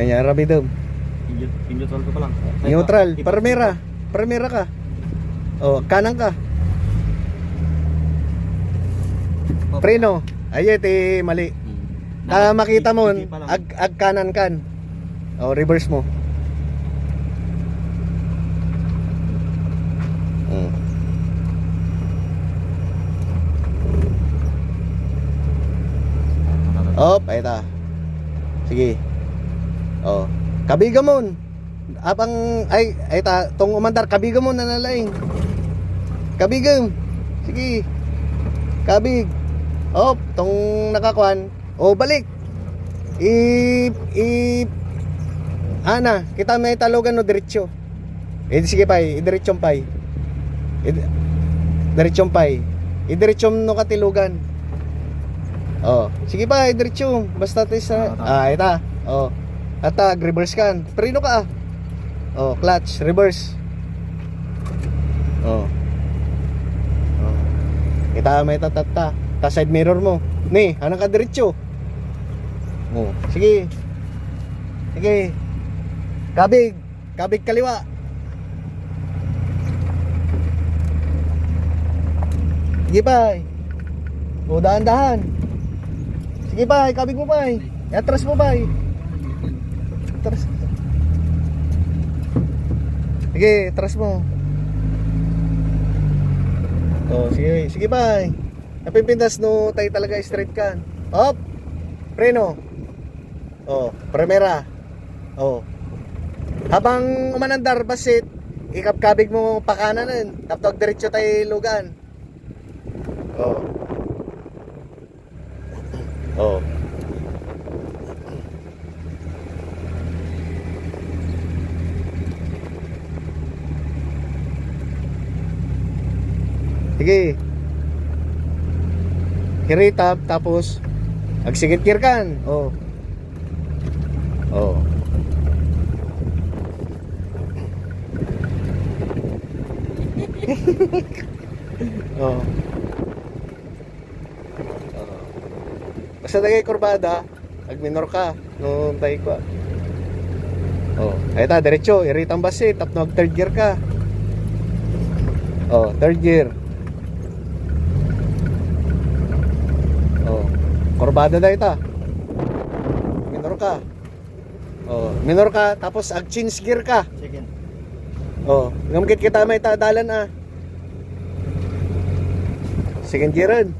Ayan, rabidom. Neutral ko pa lang. Neutral. Primera ka. Oh, kanan ka. Preno. Ayet eh, mali. Makita mo, ag kanan kan. Oh, reverse mo. Oh, ay ta. Sige. Oh. Kabigamon. Apang ay ta tong umandar kabigamon na nalaing. Kabigam. Sige. Kabig. Oh, tong nakakuan. Oh, balik. Ana, kita may talogan no diretso. Sige pay, idiretsyon pay. Diretsyon pay. Idiretsyon no katilugan. Oh, sige pa, diretso. Basta tayo sa ita. Oh. Ata, reverse kan. Preno ka. Oh, clutch, reverse. Oh. Oh. Kita may tatata. Ta side mirror mo. Ni, anong ka diretso? Oh, sige. Sige. Kabig kaliwa. Sige pa. Oh, dahan-dahan. Sige pa, kabig mo pa. Atras mo pa. Atras. Sige, atras mo. Oh, sige pa. Napipindas no tayo talaga straight kan. Hop. Preno. Oh, primera. Oh. Habang umanandar basit, ikapkabig mo pa kananan. Tapos diretso tayo lugan. Oh. Oh. Sige. Hiritap tapos agsigit kirkan. Oh. Oh. Oh. Basta tagay kurbada, agminor ka nung tayo ko. Oh, ay ta diretso, iritang base, tapos third gear ka. Oh, third gear. Oh, kurbada da ita. Minor ka. Oh, minor ka tapos ag change gear ka. Second. Oh, ngamkit kita may tadalan ah. Second gear rin.